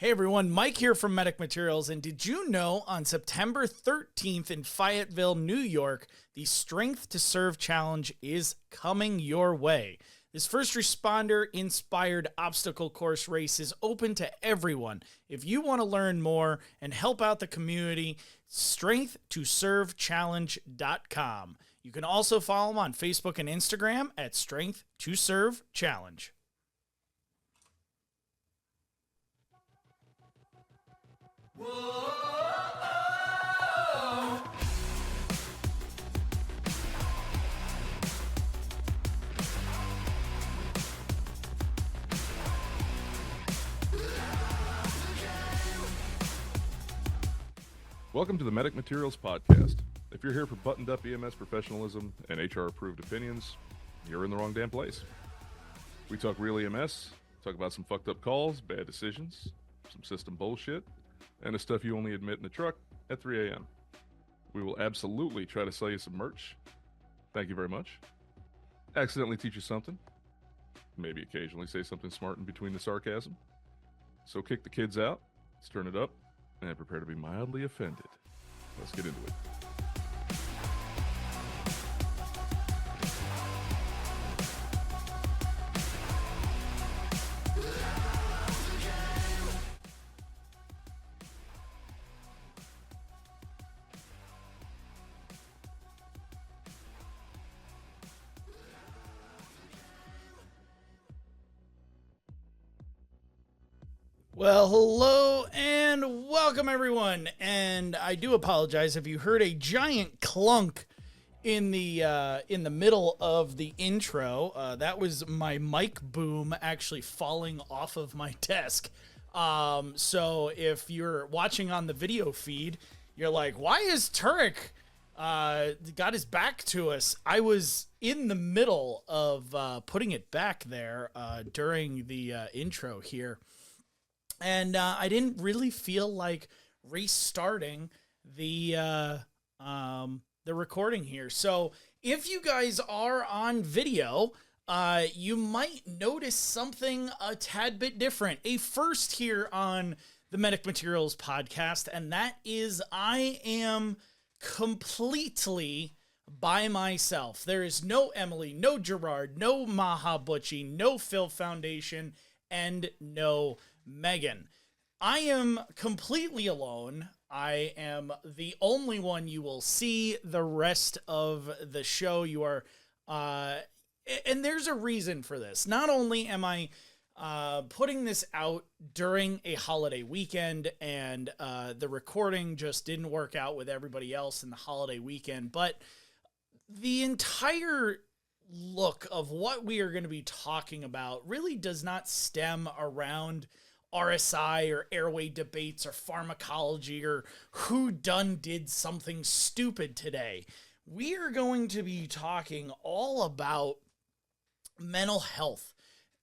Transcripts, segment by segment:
Hey everyone, Mike here from Medic Materials, and did you know on September 13th in Fayetteville, New York, the Strength to Serve Challenge is coming your way. This first responder inspired obstacle course race is open to everyone. If you want to learn more and help out the community, strengthtoservechallenge.com. You can also follow them on Facebook and Instagram at Strength to Serve Challenge. Whoa. Welcome to the Medic Materials Podcast. If you're here for buttoned-up EMS professionalism and HR-approved opinions, you're in the wrong damn place. We talk real EMS, talk about some fucked-up calls, bad decisions, some system bullshit, and the stuff you only admit in the truck at 3 a.m. We will absolutely try to sell you some merch. Thank you very much. Accidentally teach you something. Maybe occasionally say something smart in between the sarcasm. So kick the kids out, let's turn it up, and prepare to be mildly offended. Let's get into it. Well, hello and welcome everyone, and I do apologize if you heard a giant clunk in the middle of the intro. That was my mic boom actually falling off of my desk. So if you're watching on the video feed, you're like, why is Turek got his back to us? I was in the middle of putting it back there during the intro here. And I didn't really feel like restarting the recording here. So if you guys are on video, you might notice something a tad bit different. A first here on the Medic Materials Podcast, and that is I am completely by myself. There is no Emily, no Gerard, no Maha Butchie, no Phil Foundation, and no Megan. I am completely alone. I am the only one you will see the rest of the show. You are, and there's a reason for this. Not only am I putting this out during a holiday weekend, and the recording just didn't work out with everybody else in the holiday weekend, but the entire look of what we are going to be talking about really does not stem around RSI or airway debates or pharmacology or who did something stupid today. We are going to be talking all about mental health.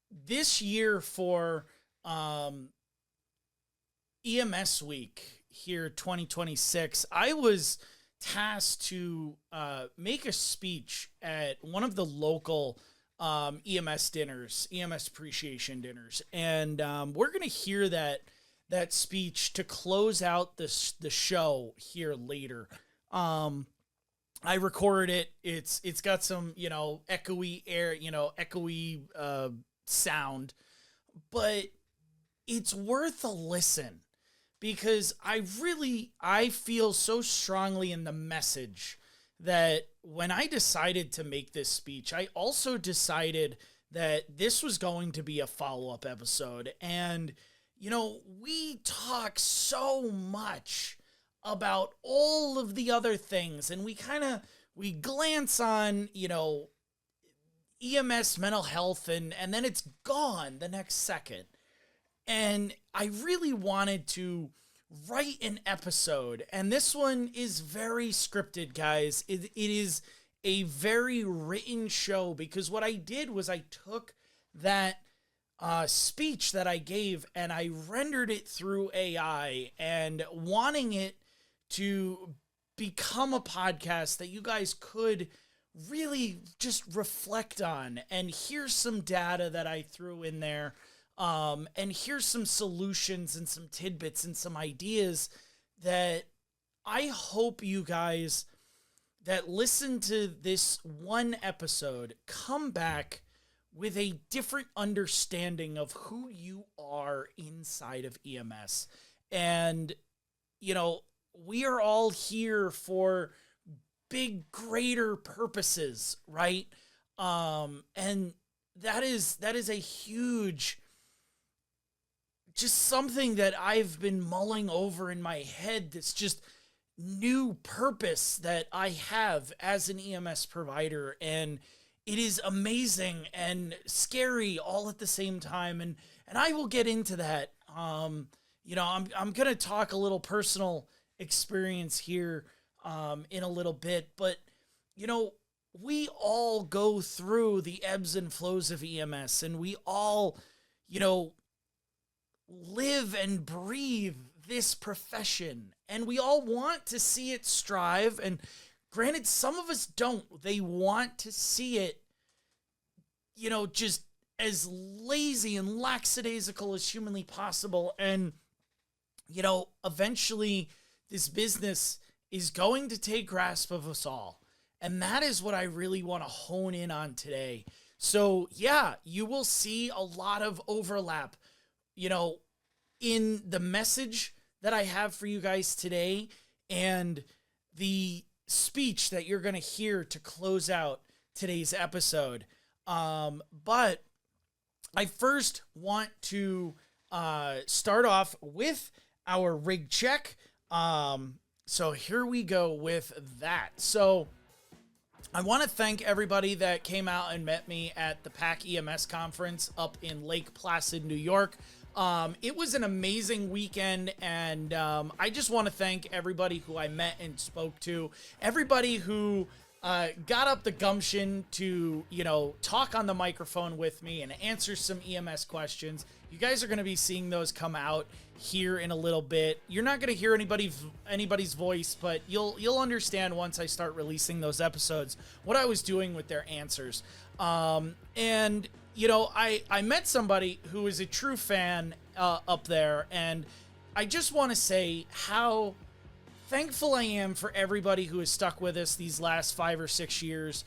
This year for EMS Week here 2026, I was tasked to make a speech at one of the local EMS dinners, EMS appreciation dinners, and we're going to hear that speech to close out the show here later. I recorded it. It's got some, echoey air, echoey sound, but it's worth a listen because I feel so strongly in the message that when I decided to make this speech, I also decided that this was going to be a follow-up episode. And, we talk so much about all of the other things, and we glance on, EMS mental health, and then it's gone the next second. And I really wanted to write an episode, and this one is very scripted, guys. It is a very written show, because what I did was I took that speech that I gave and I rendered it through AI, and wanting it to become a podcast that you guys could really just reflect on. And here's some data that I threw in there And here's some solutions and some tidbits and some ideas that I hope you guys that listen to this one episode come back with a different understanding of who you are inside of EMS. And, you know, we are all here for big, greater purposes, right? And that is a huge, just something that I've been mulling over in my head. That's just new purpose that I have as an EMS provider. And it is amazing and scary all at the same time. And I will get into that. You know, I'm going to talk a little personal experience here, in a little bit, but you know, we all go through the ebbs and flows of EMS, and we all, you know, live and breathe this profession, and we all want to see it strive. And granted, some of us don't. They want to see it, you know, just as lazy and lackadaisical as humanly possible. And, you know, eventually this business is going to take grasp of us all. And that is what I really want to hone in on today. So yeah, you will see a lot of overlap, you know, in the message that I have for you guys today and the speech that you're going to hear to close out today's episode. But I first want to start off with our rig check. So here we go with that. So I want to thank everybody that came out and met me at the PAC EMS conference up in Lake Placid, New York. It was an amazing weekend, and I just want to thank everybody who I met and spoke to, everybody who got up the gumption to, you know, talk on the microphone with me and answer some EMS questions. You guys are going to be seeing those come out here in a little bit. You're not going to hear anybody's voice, but you'll understand once I start releasing those episodes what I was doing with their answers. And you know, I met somebody who is a true fan up there, and I just want to say how thankful I am for everybody who has stuck with us these last 5 or 6 years.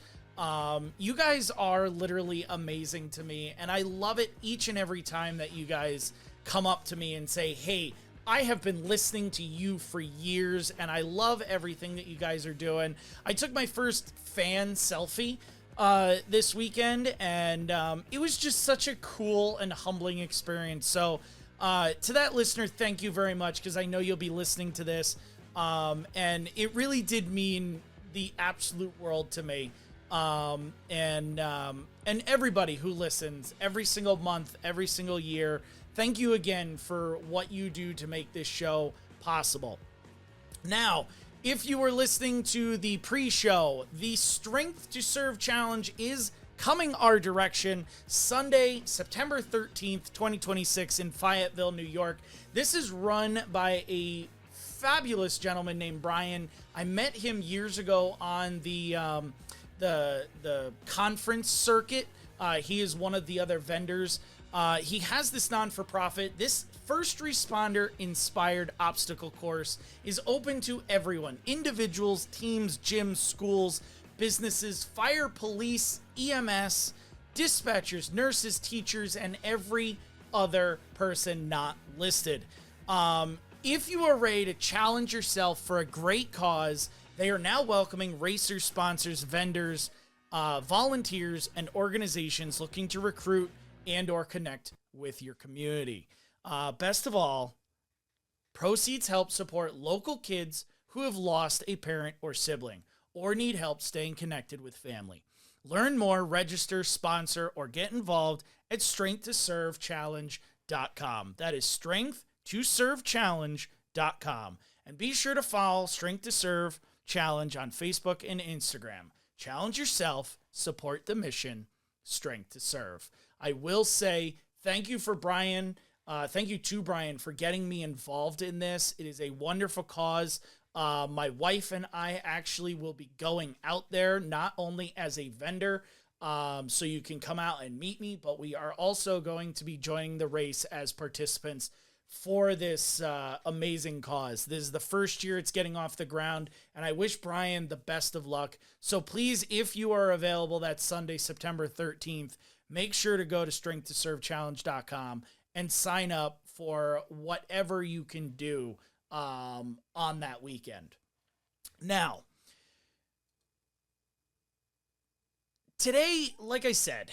You guys are literally amazing to me, and I love it each and every time that you guys come up to me and say, hey, I have been listening to you for years, and I love everything that you guys are doing. I took my first fan selfie this weekend, and it was just such a cool and humbling experience. So to that listener, thank you very much, because I know you'll be listening to this, and it really did mean the absolute world to me. And everybody who listens every single month, every single year, thank you again for what you do to make this show possible. Now, if you were listening to the pre-show, the Strength to Serve Challenge is coming our direction Sunday, September 13th, 2026 in Fayetteville, New York. This is run by a fabulous gentleman named Brian. I met him years ago on the conference circuit. He is one of the other vendors. He has this non-for-profit. This first responder inspired obstacle course is open to everyone: individuals, teams, gyms, schools, businesses, fire, police, EMS, dispatchers, nurses, teachers, and every other person not listed. If you are ready to challenge yourself for a great cause, they are now welcoming racers, sponsors, vendors, volunteers, and organizations looking to recruit and or connect with your community. Best of all, proceeds help support local kids who have lost a parent or sibling or need help staying connected with family. Learn more, register, sponsor, or get involved at strength2servechallenge.com. That is strength2servechallenge.com. And be sure to follow Strength to Serve Challenge on Facebook and Instagram. Challenge yourself, support the mission, Strength to Serve. I will say thank you for Brian. Thank you to Brian for getting me involved in this. It is a wonderful cause. My wife and I actually will be going out there, not only as a vendor, So you can come out and meet me, but we are also going to be joining the race as participants for this amazing cause. This is the first year it's getting off the ground, and I wish Brian the best of luck. So please, if you are available that Sunday, September 13th, make sure to go to strength2servechallenge.com and sign up for whatever you can do on that weekend. Now, today, like I said,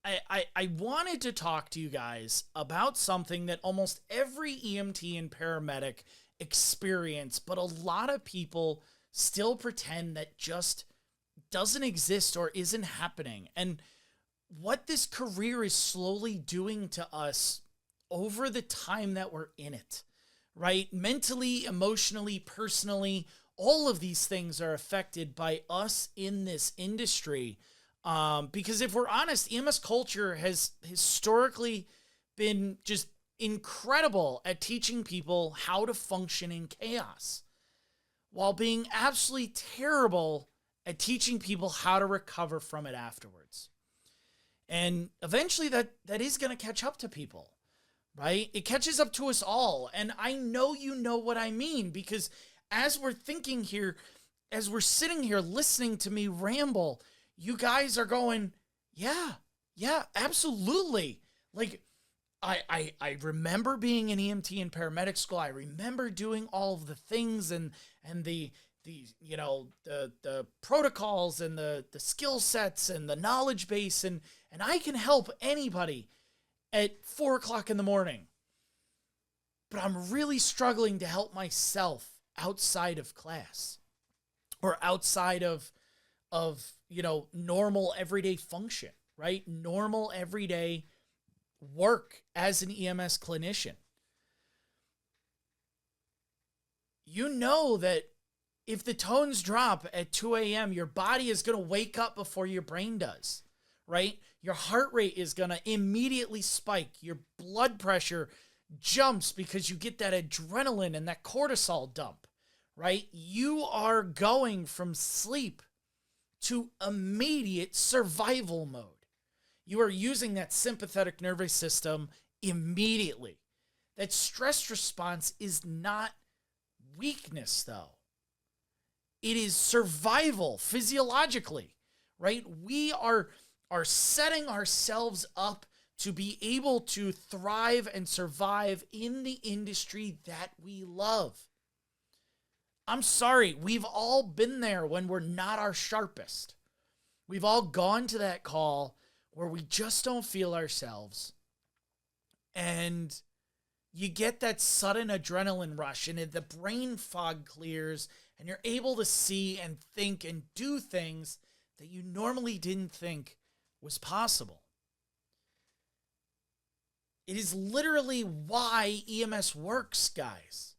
I wanted to talk to you guys about something that almost every EMT and paramedic experience, but a lot of people still pretend that just doesn't exist or isn't happening. And what this career is slowly doing to us over the time that we're in it, right? Mentally, emotionally, personally, all of these things are affected by us in this industry. Because if we're honest, EMS culture has historically been just incredible at teaching people how to function in chaos, while being absolutely terrible at teaching people how to recover from it afterwards. And eventually that is going to catch up to people, right? It catches up to us all. And I know you know what I mean, because as we're thinking here, as we're sitting here listening to me ramble, you guys are going, yeah, absolutely. Like, I remember being in EMT and paramedic school. I remember doing all of the things and the you know, the protocols and the skill sets and the knowledge base, and I can help anybody at 4 o'clock in the morning. But I'm really struggling to help myself outside of class or outside of you know, normal everyday function, right? Normal everyday work as an EMS clinician. You know that if the tones drop at 2 a.m., your body is going to wake up before your brain does, right? Your heart rate is going to immediately spike. Your blood pressure jumps because you get that adrenaline and that cortisol dump, right? You are going from sleep to immediate survival mode. You are using that sympathetic nervous system immediately. That stress response is not weakness, though. It is survival physiologically, right? We are setting ourselves up to be able to thrive and survive in the industry that we love. I'm sorry, we've all been there when we're not our sharpest. We've all gone to that call where we just don't feel ourselves. And you get that sudden adrenaline rush and the brain fog clears and you're able to see and think and do things that you normally didn't think was possible. It is literally why EMS works, guys.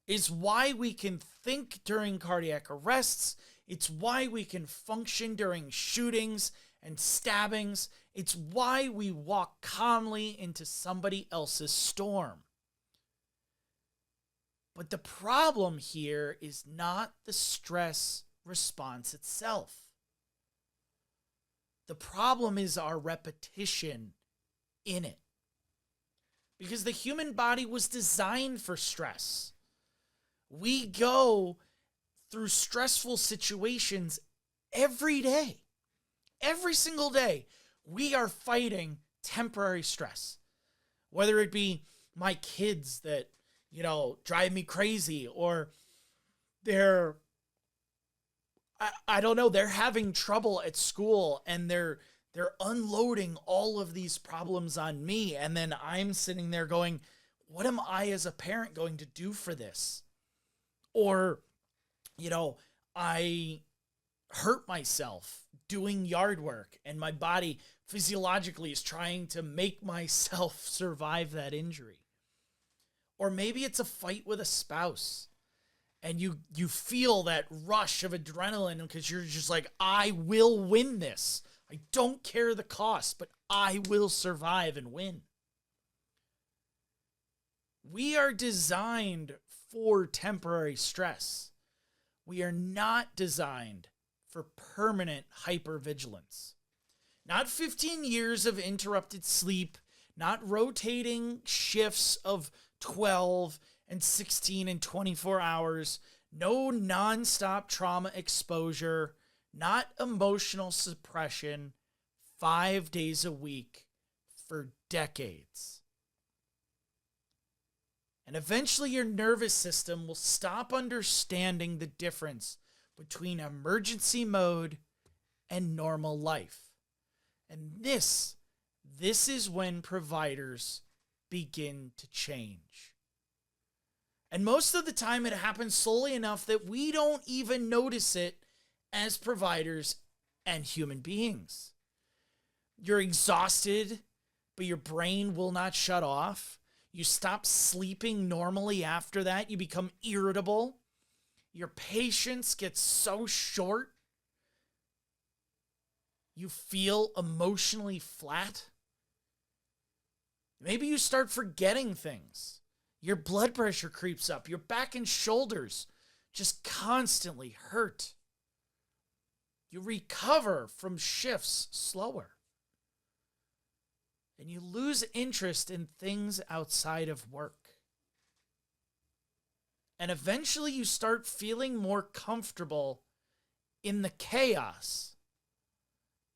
It's why we can think during cardiac arrests. It's why we can function during shootings and stabbings. It's why we walk calmly into somebody else's storm. But the problem here is not the stress response itself. The problem is our repetition in it. Because the human body was designed for stress. We go through stressful situations every day. Every single day, we are fighting temporary stress. Whether it be my kids that, you know, drive me crazy, or they're, I don't know, they're having trouble at school and they're unloading all of these problems on me. And then I'm sitting there going, what am I as a parent going to do for this? Or, you know, I hurt myself doing yard work and my body physiologically is trying to make myself survive that injury. Or maybe it's a fight with a spouse and you feel that rush of adrenaline because you're just like, I will win this. I don't care the cost, but I will survive and win. We are designed for temporary stress. We are not designed for permanent hypervigilance. Not 15 years of interrupted sleep, not rotating shifts of 12 and 16 and 24 hours, no nonstop trauma exposure, not emotional suppression, 5 days a week for decades. And eventually your nervous system will stop understanding the difference between emergency mode and normal life. And this is when providers begin to change. And most of the time it happens slowly enough that we don't even notice it as providers and human beings. You're exhausted, but your brain will not shut off. You stop sleeping normally after that. You become irritable. Your patience gets so short. You feel emotionally flat. Maybe you start forgetting things. Your blood pressure creeps up. Your back and shoulders just constantly hurt. You recover from shifts slower. And you lose interest in things outside of work. And eventually you start feeling more comfortable in the chaos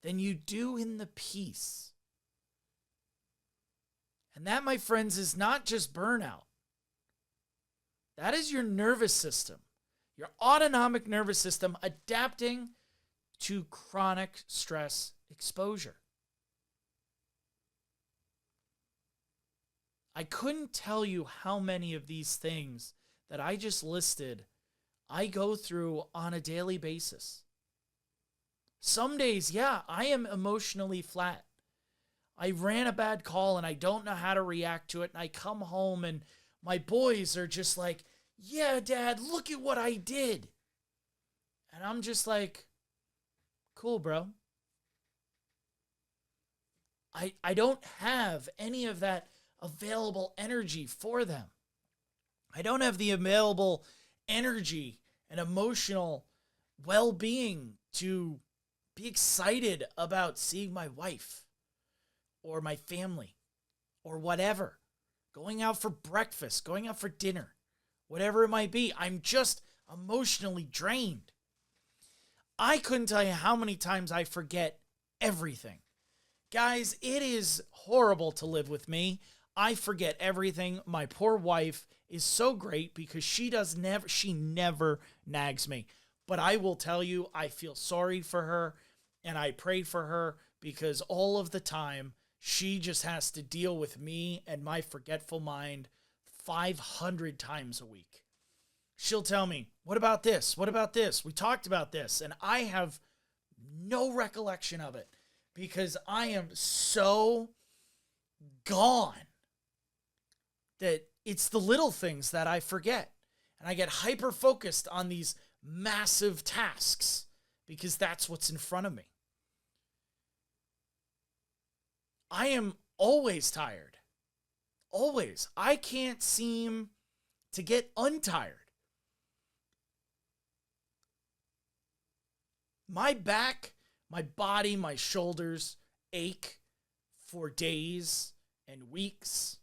than you do in the peace. And that, my friends, is not just burnout. That is your nervous system, your autonomic nervous system adapting to chronic stress exposure. I couldn't tell you how many of these things that I just listed I go through on a daily basis. Some days, yeah, I am emotionally flat. I ran a bad call and I don't know how to react to it. And I come home and my boys are just like, yeah, Dad, look at what I did. And I'm just like, cool, bro. I don't have any of that available energy for them. I don't have the available energy and emotional well-being to be excited about seeing my wife or my family or whatever, going out for breakfast, going out for dinner, whatever it might be. I'm just emotionally drained. I couldn't tell you how many times I forget everything. Guys, it is horrible to live with me. I forget everything. My poor wife is so great because she never nags me. But I will tell you, I feel sorry for her and I pray for her because all of the time she just has to deal with me and my forgetful mind 500 times a week. She'll tell me, what about this? What about this? We talked about this. And I have no recollection of it because I am so gone that it's the little things that I forget. And I get hyper focused on these massive tasks because that's what's in front of me. I am always tired. Always. I can't seem to get untired. My back, my body, my shoulders ache for days and weeks.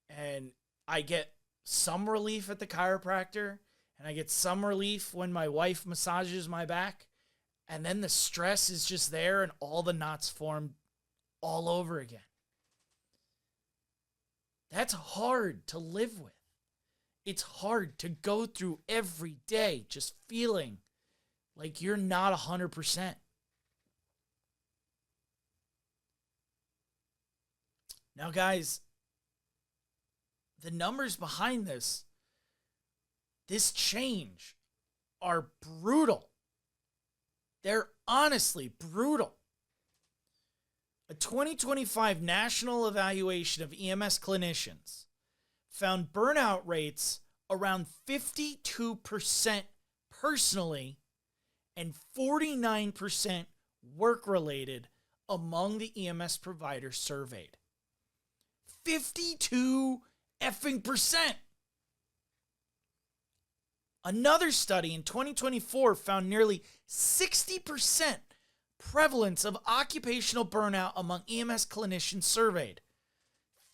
And I get some relief at the chiropractor. And I get some relief when my wife massages my back. And then the stress is just there and all the knots form all over again. That's hard to live with. It's hard to go through every day just feeling like you're not 100%. Now, guys, the numbers behind this change are brutal. They're honestly brutal. A 2025 national evaluation of EMS clinicians found burnout rates around 52% personally and 49% work-related among the EMS providers surveyed. 52 effing percent. Another study in 2024 found nearly 60% prevalence of occupational burnout among EMS clinicians surveyed.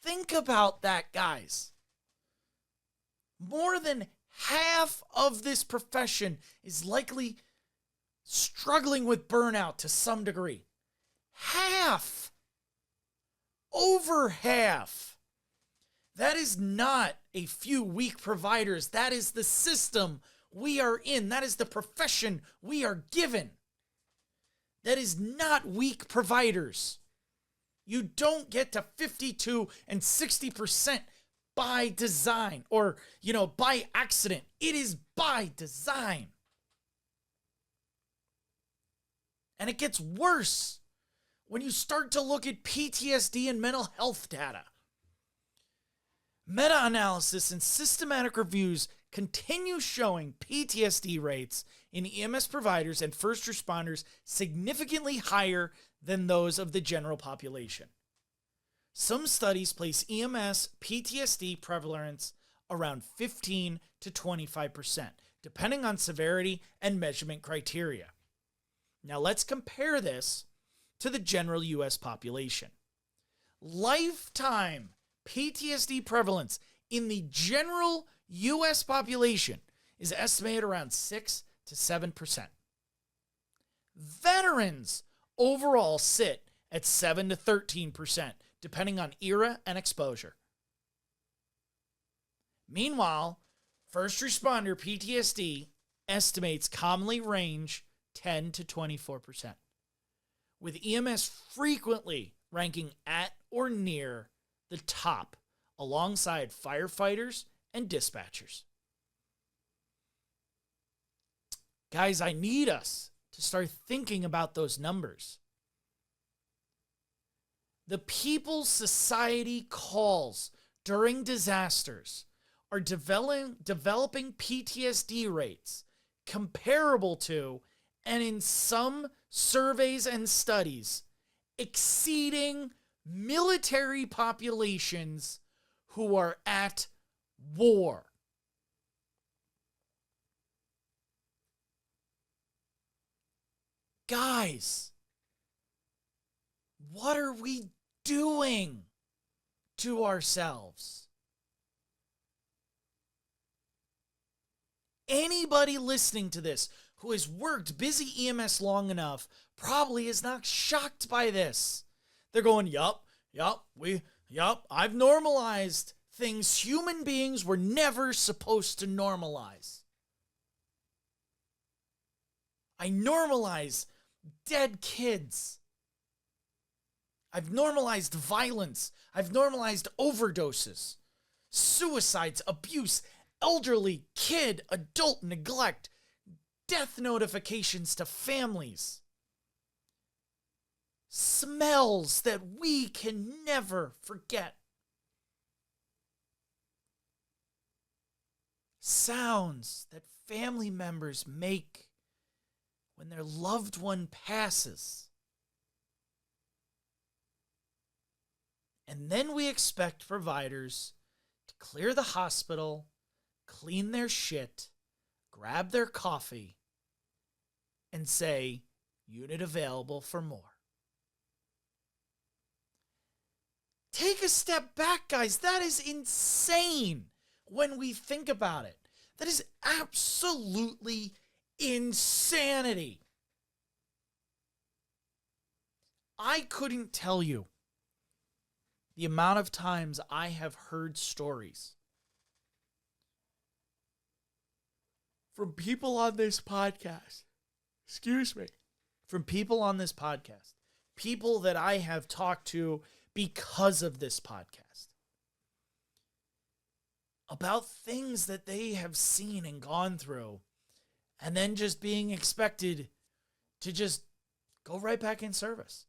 Think about that, guys. More than half of this profession is likely struggling with burnout to some degree. Half! Over half! That is not a few weak providers. That is the system we are in. That is the profession we are given. That is not weak providers. You don't get to 52 and 60% by design or, by accident. It is by design. And it gets worse when you start to look at PTSD and mental health data. Meta-analysis and systematic reviews continue showing PTSD rates in EMS providers and first responders significantly higher than those of the general population. Some studies place EMS PTSD prevalence around 15 to 25%, depending on severity and measurement criteria. Now let's compare this to the general U.S. population. Lifetime PTSD prevalence in the general U.S. population is estimated around 6 to 7%. Veterans overall sit at 7 to 13%, depending on era and exposure. Meanwhile, first responder PTSD estimates commonly range 10 to 24%, with EMS frequently ranking at or near the top alongside firefighters and dispatchers. Guys, I need us to start thinking about those numbers. The people society calls during disasters are developing PTSD rates comparable to, and in some surveys and studies, exceeding military populations who are at war. Guys, what are we doing to ourselves? Anybody listening to this who has worked busy EMS long enough probably is not shocked by this. They're going, I've normalized things human beings were never supposed to normalize. I normalize dead kids. I've normalized violence. I've normalized overdoses, suicides, abuse, elderly, kid, adult neglect, death notifications to families, smells that we can never forget, sounds that family members make when their loved one passes. And then we expect providers to clear the hospital, clean their shit, grab their coffee, and say, unit available for more. Take a step back, guys. That is insane when we think about it. That is absolutely insanity. I couldn't tell you the amount of times I have heard stories from people on this podcast. From people on this podcast. People that I have talked to because of this podcast. About things that they have seen and gone through, and then just being expected to just go right back in service.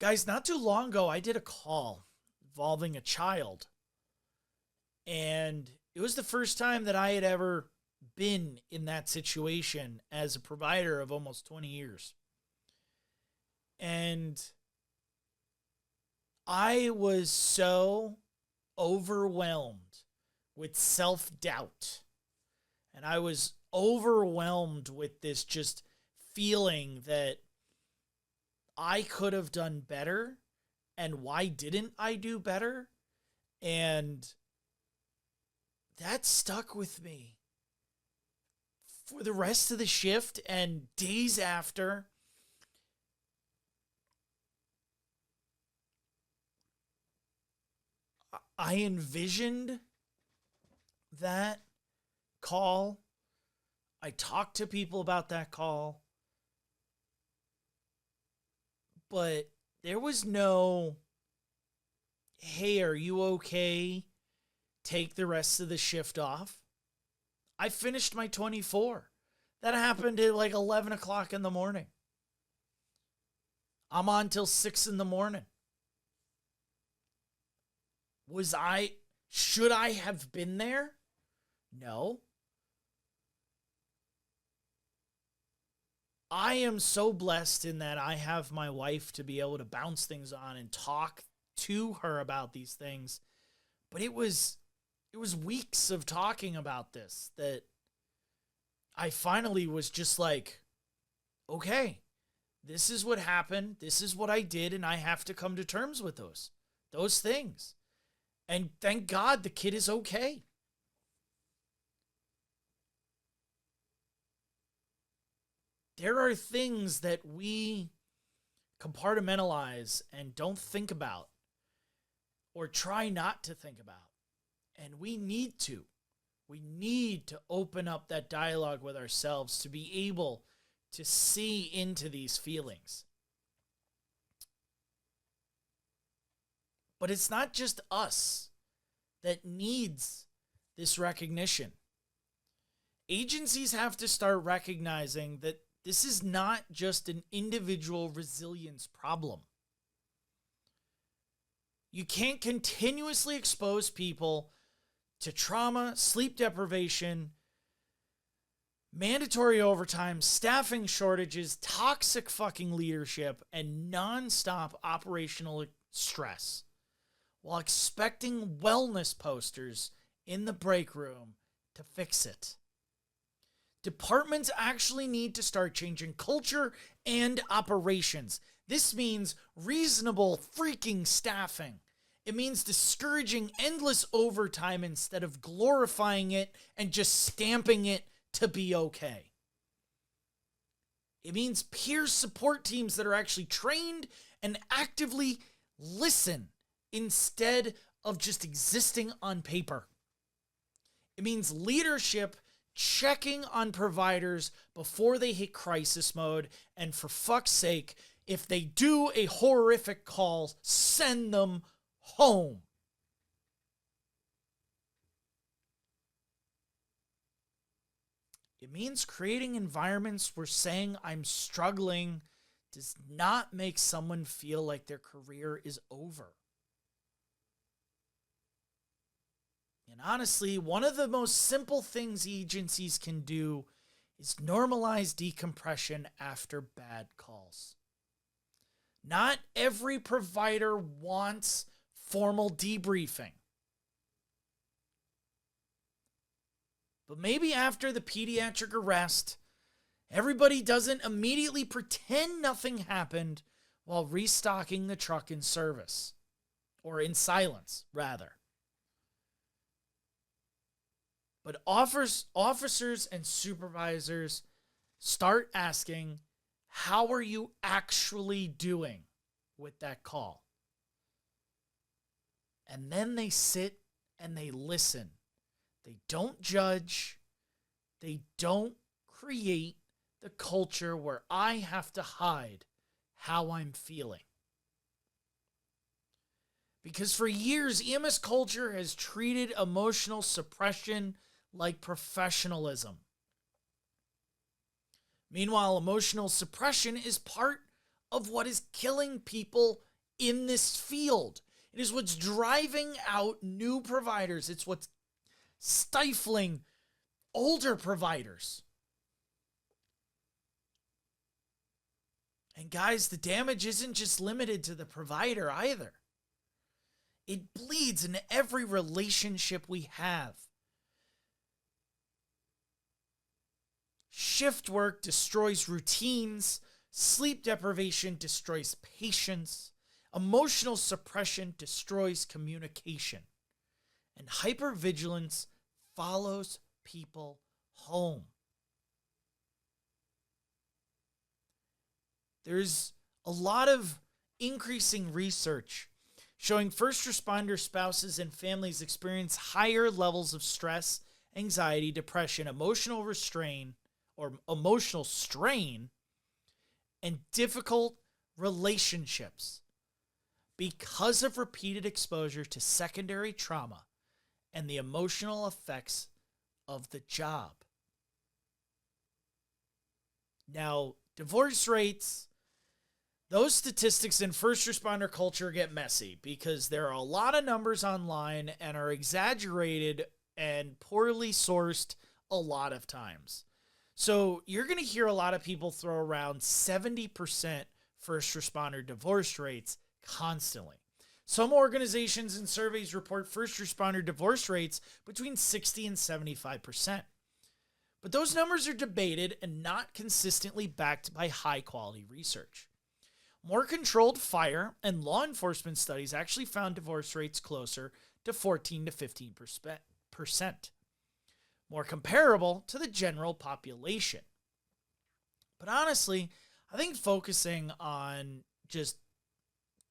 Guys, not too long ago, I did a call involving a child. And it was the first time that I had ever been in that situation as a provider of almost 20 years. And I was so overwhelmed with self-doubt. And I was overwhelmed with this just feeling that I could have done better, and why didn't I do better? And that stuck with me for the rest of the shift and days after. I envisioned that call. I talked to people about that call. But there was no, hey, are you okay? Take the rest of the shift off. I finished my 24. That happened at like 11 o'clock in the morning. I'm on till 6 in the morning. Should I have been there? No. I am so blessed in that I have my wife to be able to bounce things on and talk to her about these things. But it was weeks of talking about this that I finally was just like, okay, this is what happened. This is what I did. And I have to come to terms with those things. And thank God the kid is okay. There are things that we compartmentalize and don't think about or try not to think about. And we need to. We need to open up that dialogue with ourselves to be able to see into these feelings. But it's not just us that needs this recognition. Agencies have to start recognizing that this is not just an individual resilience problem. You can't continuously expose people to trauma, sleep deprivation, mandatory overtime, staffing shortages, toxic fucking leadership, and nonstop operational stress while expecting wellness posters in the break room to fix it. Departments actually need to start changing culture and operations. This means reasonable freaking staffing. It means discouraging endless overtime instead of glorifying it and just stamping it to be okay. It means peer support teams that are actually trained and actively listen instead of just existing on paper. It means leadership checking on providers before they hit crisis mode, and for fuck's sake, if they do a horrific call, send them home. It means creating environments where saying I'm struggling does not make someone feel like their career is over. And honestly, one of the most simple things agencies can do is normalize decompression after bad calls. Not every provider wants formal debriefing. But maybe after the pediatric arrest, everybody doesn't immediately pretend nothing happened while restocking the truck in service. Or in silence, rather. But officers and supervisors start asking, how are you actually doing with that call? And then they sit and they listen. They don't judge. They don't create the culture where I have to hide how I'm feeling. Because for years, EMS culture has treated emotional suppression like professionalism. Meanwhile, emotional suppression is part of what is killing people in this field. It is what's driving out new providers. It's what's stifling older providers. And guys, the damage isn't just limited to the provider either. It bleeds into every relationship we have. Shift work destroys routines. Sleep deprivation destroys patience. Emotional suppression destroys communication. And hypervigilance follows people home. There's a lot of increasing research showing first responder spouses and families experience higher levels of stress, anxiety, depression, emotional strain, and difficult relationships because of repeated exposure to secondary trauma and the emotional effects of the job. Now, divorce rates, those statistics in first responder culture get messy because there are a lot of numbers online and are exaggerated and poorly sourced a lot of times. So you're going to hear a lot of people throw around 70% first responder divorce rates constantly. Some organizations and surveys report first responder divorce rates between 60 and 75%. But those numbers are debated and not consistently backed by high quality research. More controlled fire and law enforcement studies actually found divorce rates closer to 14 to 15%. More comparable to the general population. But honestly, I think focusing on just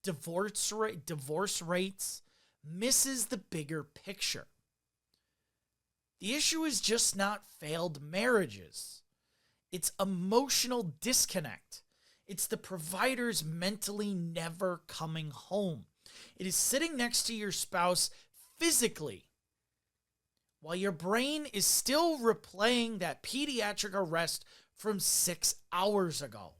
divorce rates misses the bigger picture. The issue is just not failed marriages. It's emotional disconnect. It's the providers mentally never coming home. It is sitting next to your spouse physically while your brain is still replaying that pediatric arrest from 6 hours ago.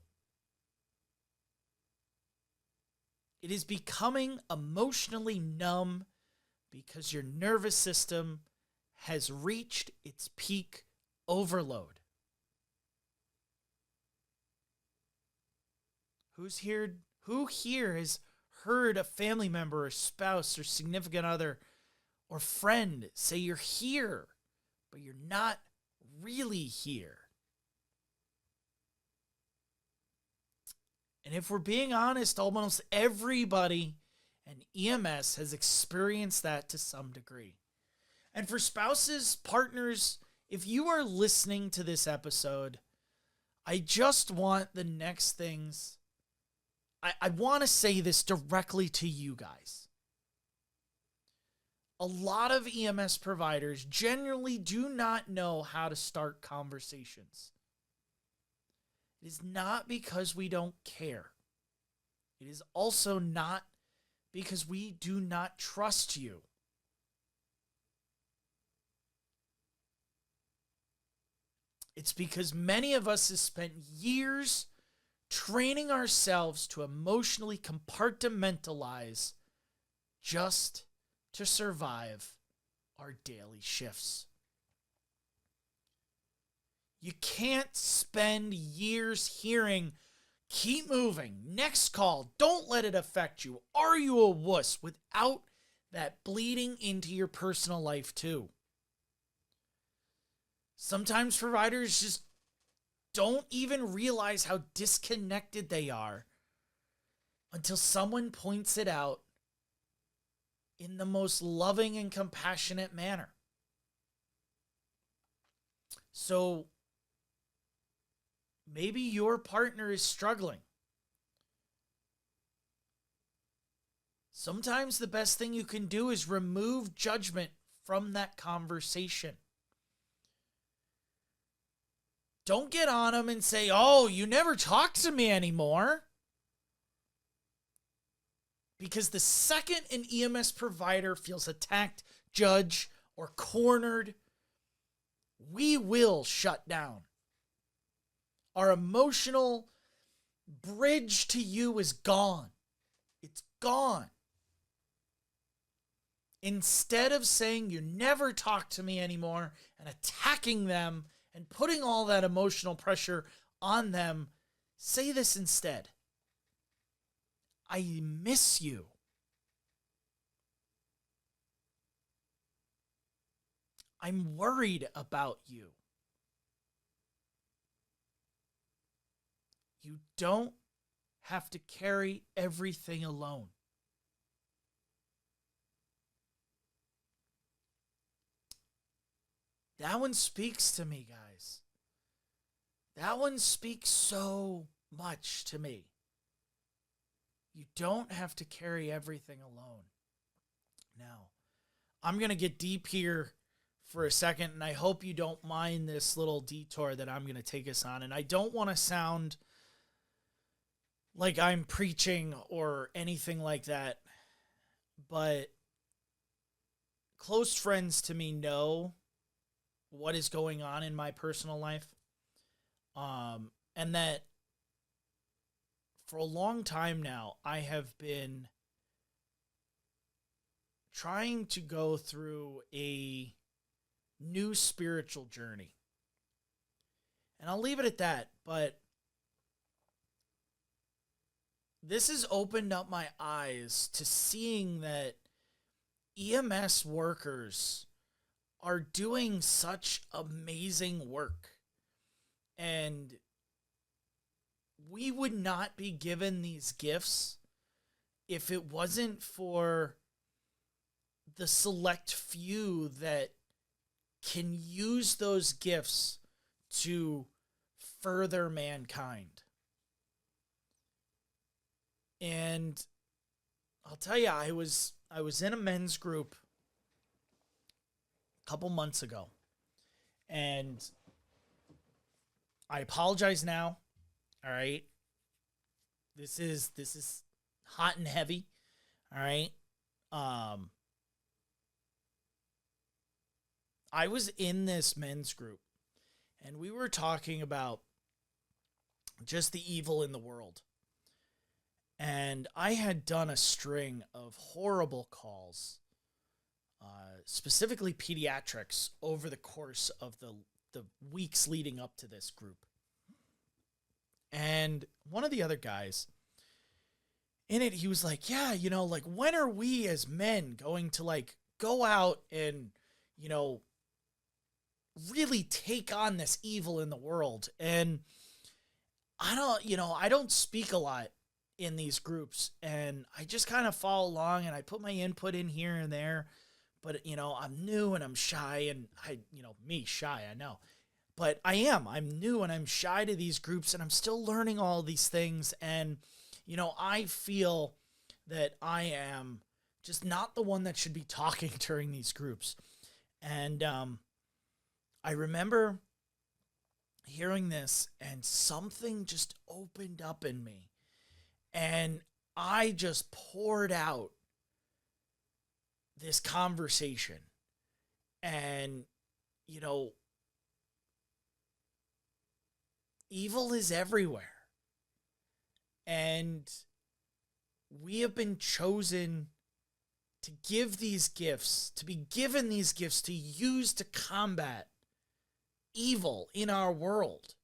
It is becoming emotionally numb because your nervous system has reached its peak overload. Who here has heard a family member or spouse or significant other or friend say you're here, but you're not really here? And if we're being honest, almost everybody in EMS has experienced that to some degree. And for spouses, partners, if you are listening to this episode, I just want the next things. I want to say this directly to you guys. A lot of EMS providers generally do not know how to start conversations. It is not because we don't care. It is also not because we do not trust you. It's because many of us have spent years training ourselves to emotionally compartmentalize just to survive our daily shifts. You can't spend years hearing, keep moving, next call, don't let it affect you, are you a wuss, without that bleeding into your personal life too. Sometimes providers just don't even realize how disconnected they are until someone points it out in the most loving and compassionate manner. So maybe your partner is struggling. Sometimes the best thing you can do is remove judgment from that conversation. Don't get on them and say, oh, you never talk to me anymore. Because the second an EMS provider feels attacked, judged, or cornered, we will shut down. Our emotional bridge to you is gone. It's gone. Instead of saying you never talk to me anymore and attacking them and putting all that emotional pressure on them, say this instead. I miss you. I'm worried about you. You don't have to carry everything alone. That one speaks to me, guys. That one speaks so much to me. You don't have to carry everything alone. Now, I'm going to get deep here for a second, and I hope you don't mind this little detour that I'm going to take us on. And I don't want to sound like I'm preaching or anything like that, but close friends to me know what is going on in my personal life. And that for a long time now, I have been trying to go through a new spiritual journey. And I'll leave it at that, but this has opened up my eyes to seeing that EMS workers are doing such amazing work. And we would not be given these gifts if it wasn't for the select few that can use those gifts to further mankind. And I'll tell you, I was in a men's group a couple months ago, and I apologize now. All right, this is hot and heavy. All right, I was in this men's group, and we were talking about just the evil in the world. And I had done a string of horrible calls, specifically pediatrics, over the course of the weeks leading up to this group. And one of the other guys in it, he was like, yeah, like, when are we as men going to, like, go out and, really take on this evil in the world? And I don't speak a lot in these groups, and I just kind of follow along, and I put my input in here and there, but I'm new and I'm shy, and shy, I know, but I'm new and I'm shy to these groups, and I'm still learning all these things. And I feel that I am just not the one that should be talking during these groups. And I remember hearing this, and something just opened up in me. And I just poured out this conversation. And, evil is everywhere. And we have been chosen to give these gifts, to be given these gifts to use to combat evil in our world.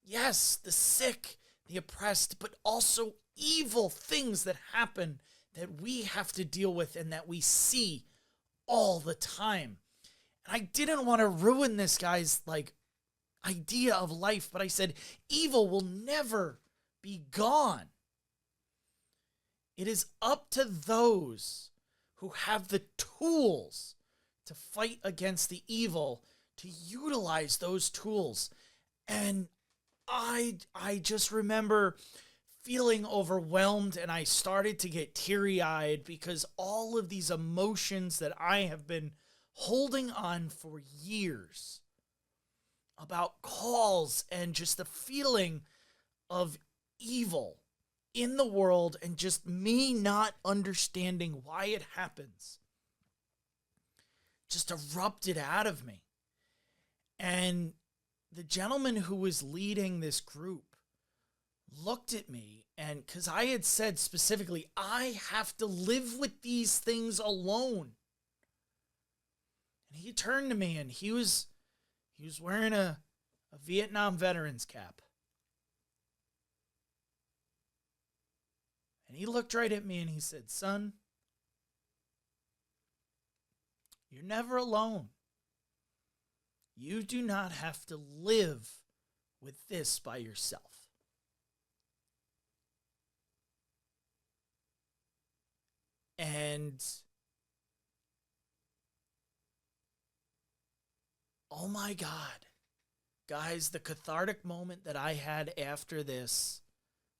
Yes, the sick, the oppressed, but also evil things that happen that we have to deal with and that we see all the time. And I didn't want to ruin this guy's idea of life, but I said, evil will never be gone. It is up to those who have the tools to fight against the evil to utilize those tools. And I just remember feeling overwhelmed, and I started to get teary-eyed because all of these emotions that I have been holding on for years about calls and just the feeling of evil in the world and just me not understanding why it happens just erupted out of me. And the gentleman who was leading this group looked at me, and because I had said specifically, I have to live with these things alone. And he turned to me, and he was wearing a Vietnam veteran's cap. And he looked right at me and he said, son, you're never alone. You do not have to live with this by yourself. And oh my God, guys, the cathartic moment that I had after this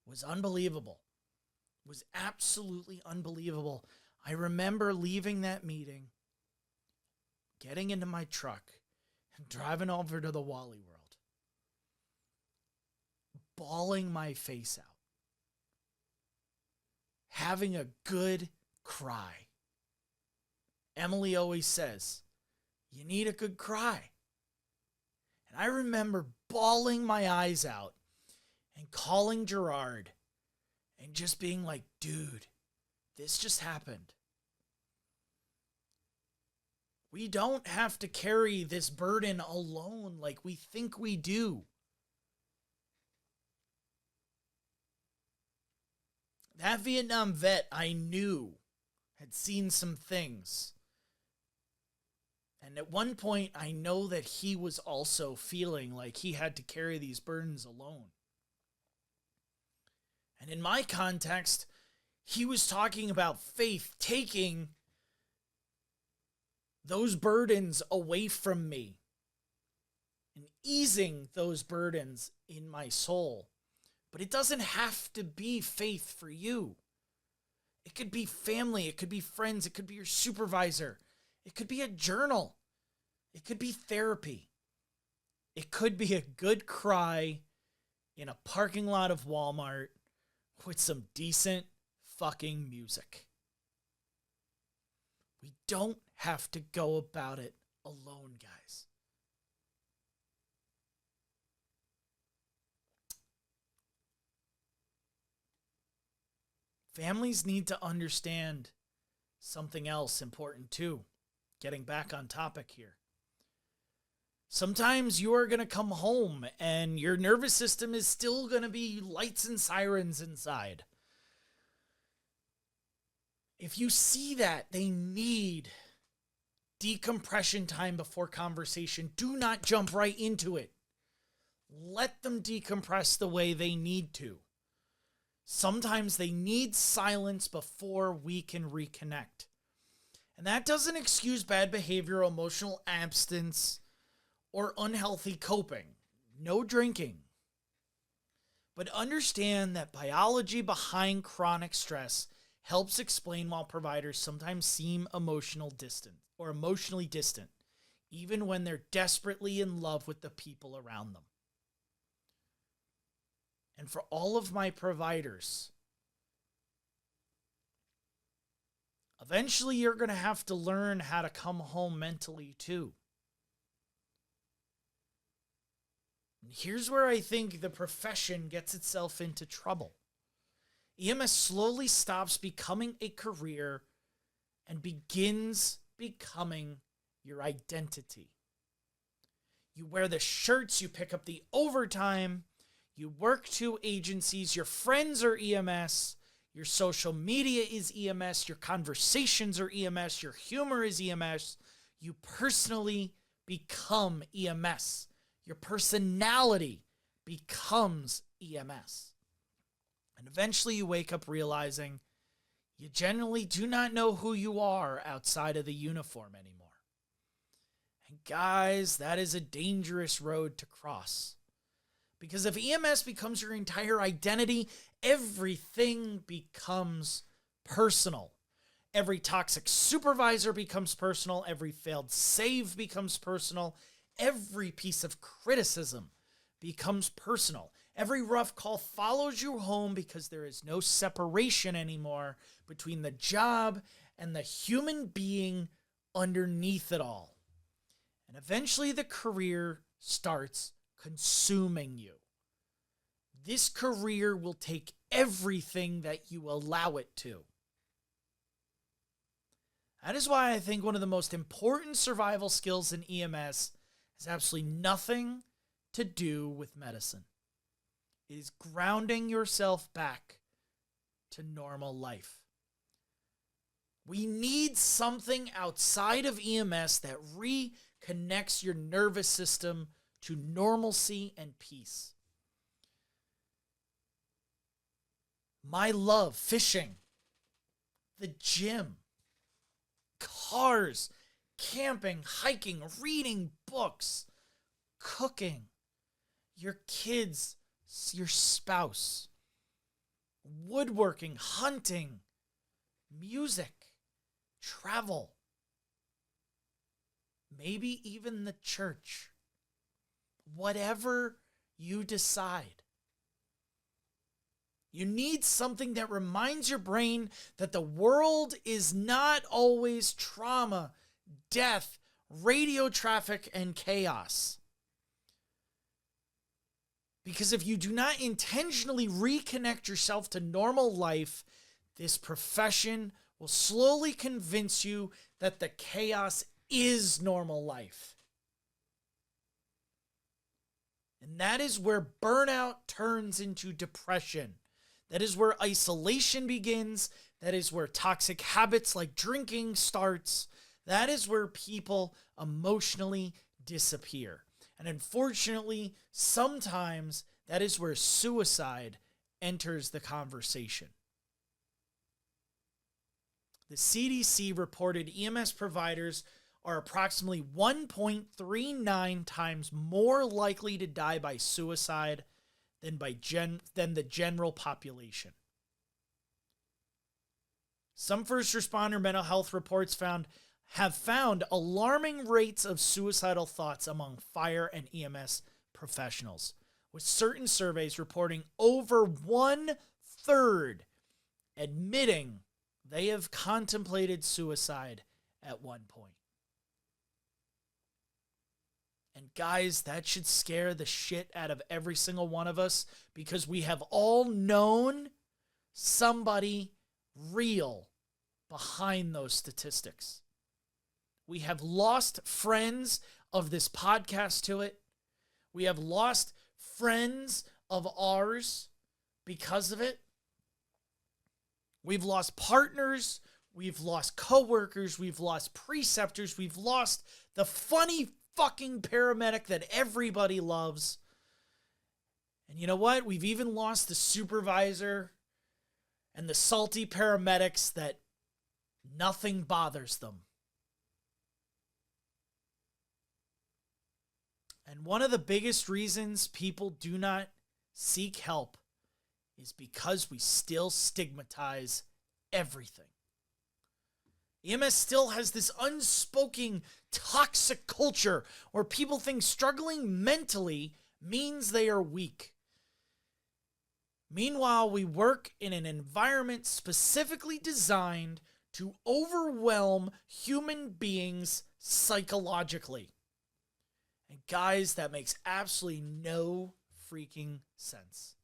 was unbelievable. It was absolutely unbelievable. I remember leaving that meeting, getting into my truck, and driving over to the Wally World, bawling my face out, having a good cry. Emily always says, you need a good cry. And I remember bawling my eyes out and calling Gerard and just being like, dude, this just happened. We don't have to carry this burden alone like we think we do. That Vietnam vet I knew had seen some things. And at one point, I know that he was also feeling like he had to carry these burdens alone. And in my context, he was talking about faith taking those burdens away from me and easing those burdens in my soul. But it doesn't have to be faith for you. It could be family. It could be friends. It could be your supervisor. It could be a journal. It could be therapy. It could be a good cry in a parking lot of Walmart with some decent fucking music. We don't have to go about it alone, guys. Families need to understand something else important too. Getting back on topic here. Sometimes you are going to come home and your nervous system is still going to be lights and sirens inside. If you see that, they need decompression time before conversation. Do not jump right into it. Let them decompress the way they need to. Sometimes they need silence before we can reconnect. And that doesn't excuse bad behavior, emotional abstinence, or unhealthy coping. No drinking. But understand that biology behind chronic stress helps explain why providers sometimes seem emotionally distant, even when they're desperately in love with the people around them. And for all of my providers, eventually you're going to have to learn how to come home mentally too. And here's where I think the profession gets itself into trouble. EMS slowly stops becoming a career and begins becoming your identity. You wear the shirts, you pick up the overtime, you work 2 agencies, your friends are EMS, your social media is EMS, your conversations are EMS, your humor is EMS. You personally become EMS. Your personality becomes EMS. And eventually you wake up realizing you generally do not know who you are outside of the uniform anymore. And guys, that is a dangerous road to cross. Because if EMS becomes your entire identity, everything becomes personal. Every toxic supervisor becomes personal. Every failed save becomes personal. Every piece of criticism becomes personal. Every rough call follows you home because there is no separation anymore between the job and the human being underneath it all. And eventually the career starts consuming you. This career will take everything that you allow it to. That is why I think one of the most important survival skills in EMS has absolutely nothing to do with medicine. It is grounding yourself back to normal life. We need something outside of EMS that connects your nervous system to normalcy and peace. My love, fishing, the gym, cars, camping, hiking, reading books, cooking, your kids, your spouse, woodworking, hunting, music, travel, maybe even the church. Whatever you decide. You need something that reminds your brain that the world is not always trauma, death, radio traffic, and chaos. Because if you do not intentionally reconnect yourself to normal life, this profession will slowly convince you that the chaos is normal life. And that is where burnout turns into depression. That is where isolation begins. That is where toxic habits like drinking starts. That is where people emotionally disappear. And unfortunately, sometimes that is where suicide enters the conversation. The CDC reported EMS providers are approximately 1.39 times more likely to die by suicide than the general population. Some first responder mental health reports have found alarming rates of suicidal thoughts among fire and EMS professionals, with certain surveys reporting over 1/3 admitting they have contemplated suicide at one point. And guys, that should scare the shit out of every single one of us, because we have all known somebody real behind those statistics. We have lost friends of this podcast to it. We have lost friends of ours because of it. We've lost partners. We've lost coworkers. We've lost preceptors. We've lost the funny fucking paramedic that everybody loves. And you know what? We've even lost the supervisor and the salty paramedics that nothing bothers them. And one of the biggest reasons people do not seek help is because we still stigmatize everything. EMS still has this unspoken toxic culture where people think struggling mentally means they are weak. Meanwhile, we work in an environment specifically designed to overwhelm human beings psychologically. And guys, that makes absolutely no freaking sense.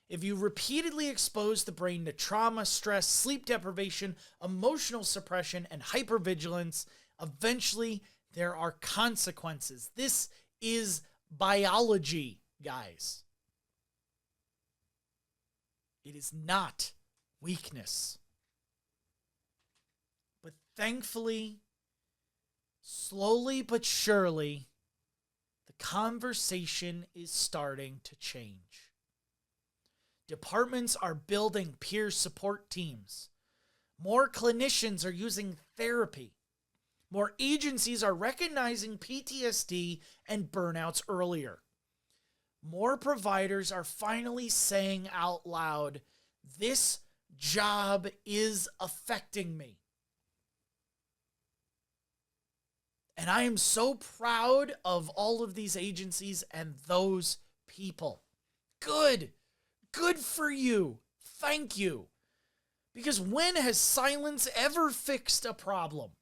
If you repeatedly expose the brain to trauma, stress, sleep deprivation, emotional suppression, and hypervigilance, eventually there are consequences. This is biology, guys. It is not weakness. But thankfully, slowly but surely, the conversation is starting to change. Departments are building peer support teams. More clinicians are using therapy. More agencies are recognizing PTSD and burnouts earlier. More providers are finally saying out loud, "This job is affecting me." And I am so proud of all of these agencies and those people. Good. Good for you. Thank you. Because when has silence ever fixed a problem?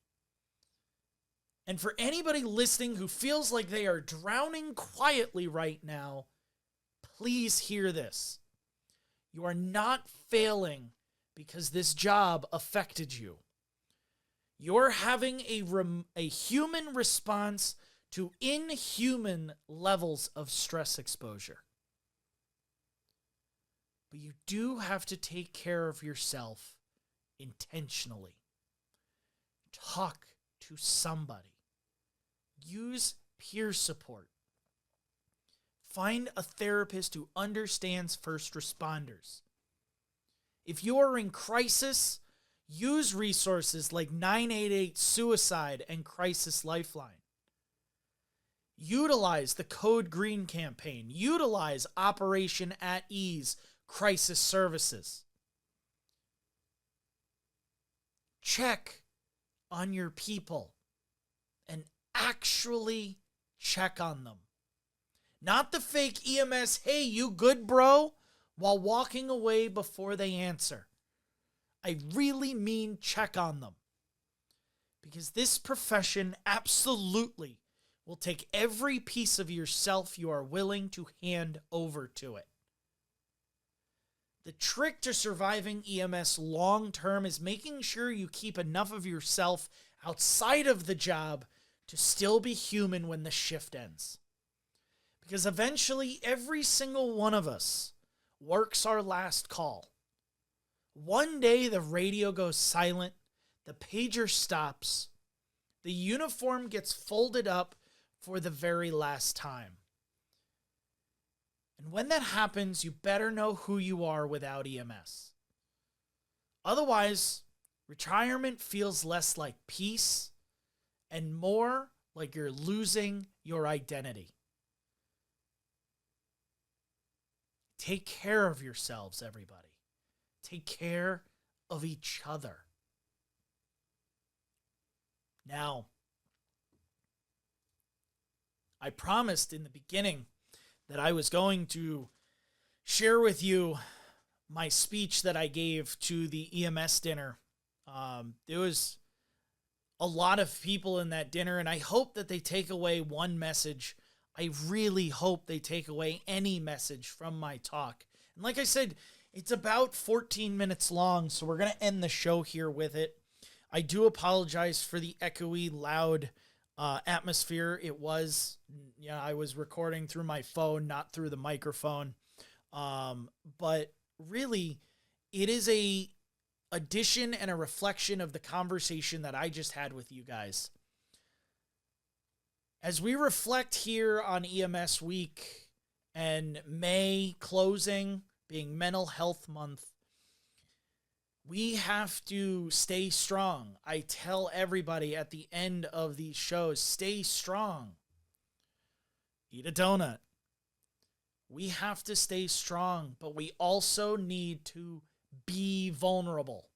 And for anybody listening who feels like they are drowning quietly right now, please hear this. You are not failing because this job affected you. You're having a human response to inhuman levels of stress exposure. But you do have to take care of yourself intentionally. Talk to somebody. use peer support. Find a therapist who understands first responders. If you are in crisis, use resources like 988 Suicide and Crisis Lifeline. Utilize the Code Green campaign. Utilize Operation at Ease crisis services. Check on your people and actually check on them. Not the fake EMS, hey, you good, bro, while walking away before they answer. I really mean check on them. Because this profession absolutely will take every piece of yourself you are willing to hand over to it. The trick to surviving EMS long term is making sure you keep enough of yourself outside of the job to still be human when the shift ends. Because eventually every single one of us works our last call. One day the radio goes silent, the pager stops, the uniform gets folded up for the very last time. And when that happens, you better know who you are without EMS. Otherwise, retirement feels less like peace and more like you're losing your identity. Take care of yourselves, everybody. Take care of each other. Now, I promised in the beginning that I was going to share with you my speech that I gave to the EMS dinner. There was a lot of people in that dinner, and I hope that they take away one message. I really hope they take away any message from my talk. And like I said, it's about 14 minutes long, so we're going to end the show here with it. I do apologize for the echoey, loud atmosphere. It was, I was recording through my phone, not through the microphone. But really, it is a addition and a reflection of the conversation that I just had with you guys. As we reflect here on EMS week and May closing, being Mental Health Month, we have to stay strong. I tell everybody at the end of these shows, stay strong. Eat a donut. We have to stay strong, but we also need to be vulnerable.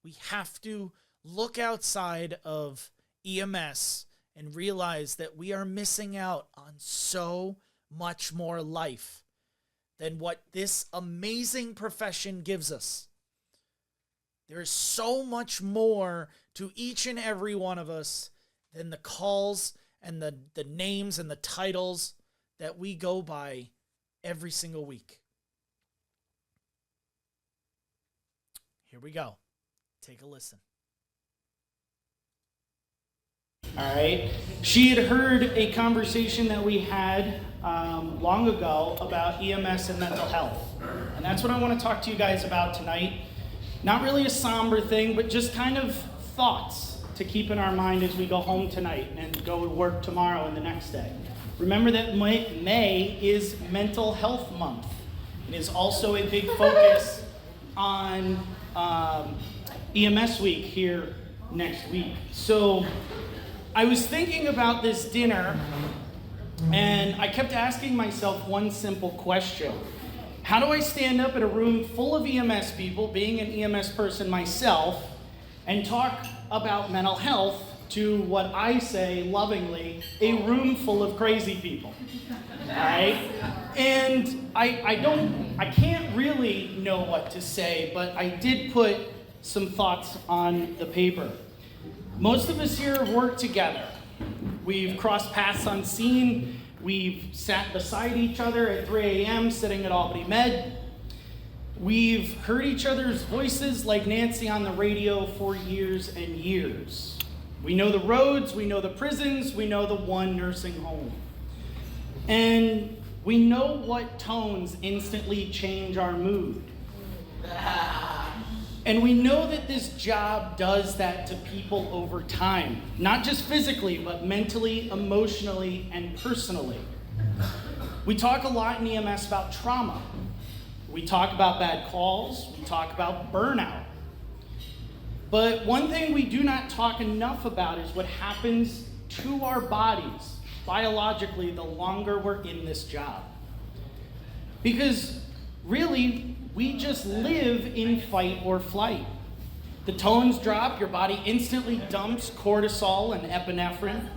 We have to look outside of EMS and realize that we are missing out on so much more life than what this amazing profession gives us. There is so much more to each and every one of us than the calls and the names and the titles that we go by every single week. Here we go. Take a listen. All right. She had heard a conversation that we had long ago about EMS and mental health. And that's what I want to talk to you guys about tonight. Not really a somber thing, but just kind of thoughts to keep in our mind as we go home tonight and go to work tomorrow and the next day. Remember that May is Mental Health Month. It is also a big focus on EMS week here next week. So I was thinking about this dinner, and I kept asking myself one simple question. How do I stand up in a room full of EMS people, being an EMS person myself, and talk about mental health to what I say lovingly, a room full of crazy people? Right? And I can't really know what to say, but I did put some thoughts on the paper. Most of us here have worked together. We've crossed paths unseen. We've sat beside each other at 3 a.m. sitting at Albany Med. We've heard each other's voices like Nancy on the radio for years and years. We know the roads, we know the prisons, we know the one nursing home. And we know what tones instantly change our mood. And we know that this job does that to people over time, not just physically, but mentally, emotionally, and personally. We talk a lot in EMS about trauma. We talk about bad calls. We talk about burnout. But one thing we do not talk enough about is what happens to our bodies biologically the longer we're in this job. Because really, we just live in fight or flight. The tones drop, your body instantly dumps cortisol and epinephrine,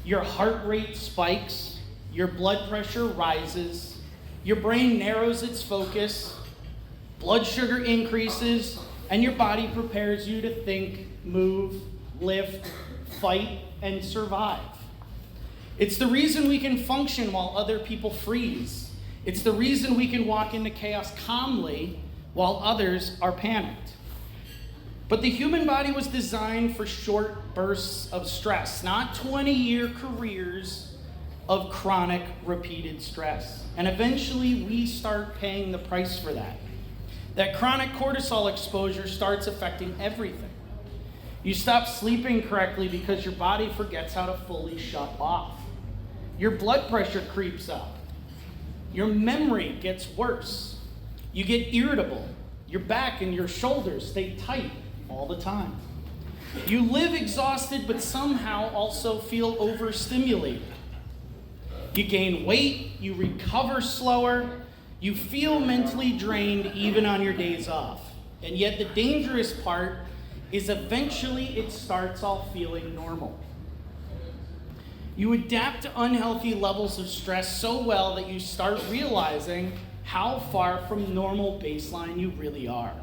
your heart rate spikes, your blood pressure rises, your brain narrows its focus, blood sugar increases, and your body prepares you to think, move, lift, fight, and survive. It's the reason we can function while other people freeze. It's the reason we can walk into chaos calmly while others are panicked. But the human body was designed for short bursts of stress, not 20-year careers of chronic, repeated stress. And eventually, we start paying the price for that. That chronic cortisol exposure starts affecting everything. You stop sleeping correctly because your body forgets how to fully shut off. Your blood pressure creeps up. Your memory gets worse. You get irritable. Your back and your shoulders stay tight all the time. You live exhausted, but somehow also feel overstimulated. You gain weight, you recover slower, you feel mentally drained even on your days off. And yet the dangerous part is eventually it starts all feeling normal. You adapt to unhealthy levels of stress so well that you start realizing how far from normal baseline you really are.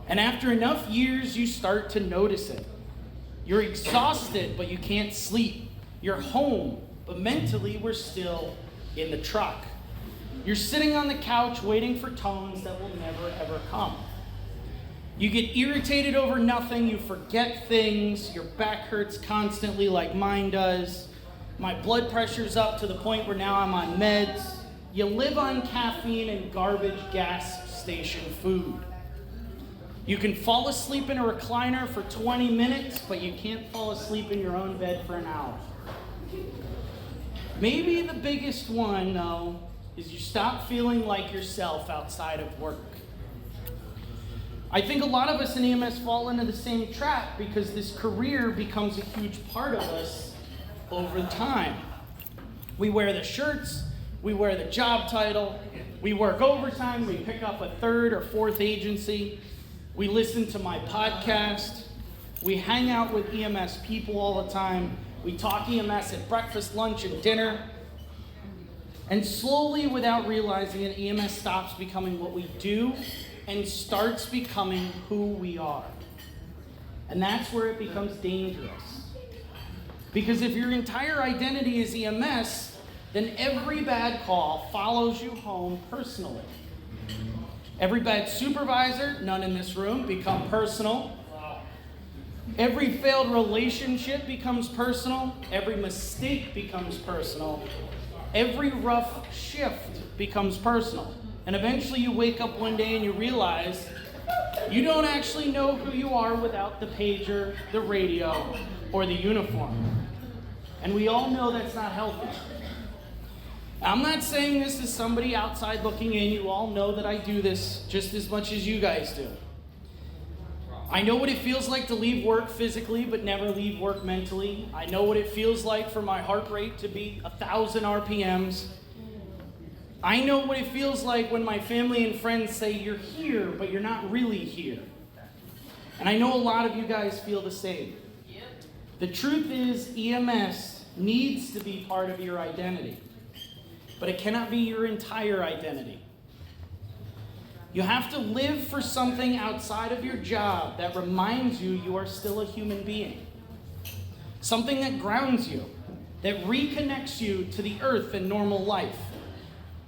And after enough years, you start to notice it. You're exhausted, but you can't sleep. You're home, but mentally we're still in the truck. You're sitting on the couch waiting for tones that will never ever come. You get irritated over nothing, you forget things, your back hurts constantly like mine does. My blood pressure's up to the point where now I'm on meds. You live on caffeine and garbage gas station food. You can fall asleep in a recliner for 20 minutes, but you can't fall asleep in your own bed for an hour. Maybe the biggest one, though, is you stop feeling like yourself outside of work. I think a lot of us in EMS fall into the same trap because this career becomes a huge part of us over time. We wear the shirts, we wear the job title, we work overtime, we pick up a third or fourth agency, we listen to my podcast, we hang out with EMS people all the time, we talk EMS at breakfast, lunch, and dinner. And slowly, without realizing it, EMS stops becoming what we do and starts becoming who we are. And that's where it becomes dangerous. Because if your entire identity is EMS, then every bad call follows you home personally. Every bad supervisor, none in this room, become personal. Every failed relationship becomes personal. Every mistake becomes personal. Every rough shift becomes personal. And eventually you wake up one day and you realize you don't actually know who you are without the pager, the radio, or the uniform. And we all know that's not healthy. I'm not saying this as somebody outside looking in. You all know that I do this just as much as you guys do. I know what it feels like to leave work physically but never leave work mentally. I know what it feels like for my heart rate to be 1,000 RPMs. I know what it feels like when my family and friends say you're here but you're not really here. And I know a lot of you guys feel the same. The truth is EMS needs to be part of your identity, but it cannot be your entire identity. You have to live for something outside of your job that reminds you you are still a human being. Something that grounds you, that reconnects you to the earth and normal life.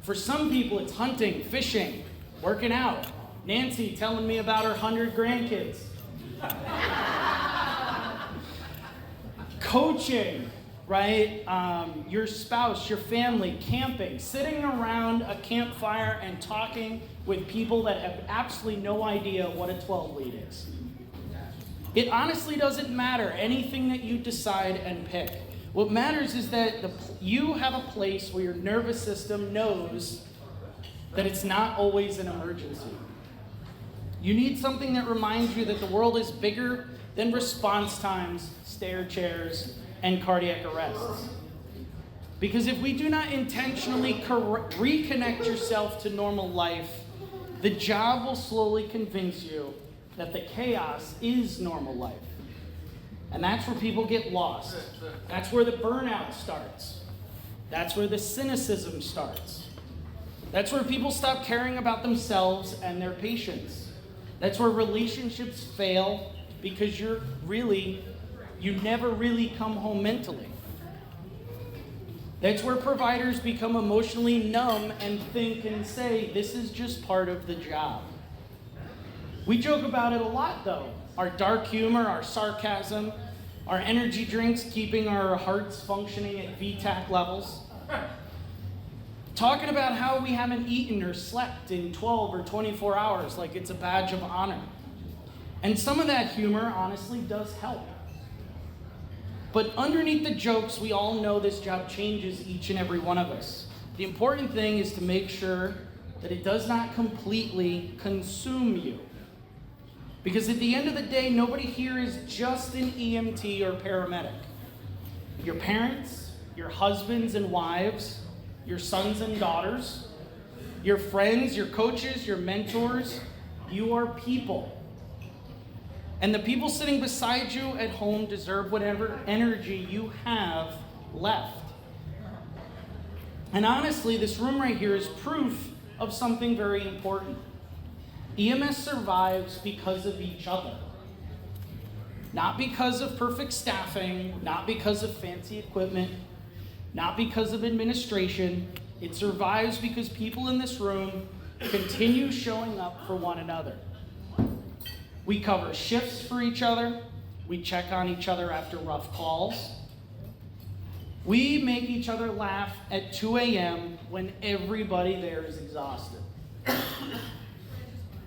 For some people, it's hunting, fishing, working out. Nancy telling me about her 100 grandkids. Coaching, right? Your spouse, your family, camping, sitting around a campfire and talking with people that have absolutely no idea what a 12 lead is. It honestly doesn't matter anything that you decide and pick. What matters is that you have a place where your nervous system knows that it's not always an emergency. You need something that reminds you that the world is bigger than response times, stair chairs, and cardiac arrests. Because if we do not intentionally reconnect yourself to normal life, the job will slowly convince you that the chaos is normal life. And that's where people get lost. That's where the burnout starts. That's where the cynicism starts. That's where people stop caring about themselves and their patients. That's where relationships fail because you never really come home mentally. That's where providers become emotionally numb and think and say, this is just part of the job. We joke about it a lot though. Our dark humor, our sarcasm, our energy drinks keeping our hearts functioning at VTAC levels. Talking about how we haven't eaten or slept in 12 or 24 hours like it's a badge of honor. And some of that humor honestly does help. But underneath the jokes, we all know this job changes each and every one of us. The important thing is to make sure that it does not completely consume you. Because at the end of the day, nobody here is just an EMT or paramedic. Your parents, your husbands and wives, your sons and daughters, your friends, your coaches, your mentors, you are people. And the people sitting beside you at home deserve whatever energy you have left. And honestly, this room right here is proof of something very important. EMS survives because of each other. Not because of perfect staffing, not because of fancy equipment, not because of administration. It survives because people in this room continue showing up for one another. We cover shifts for each other. We check on each other after rough calls. We make each other laugh at 2 a.m. when everybody there is exhausted.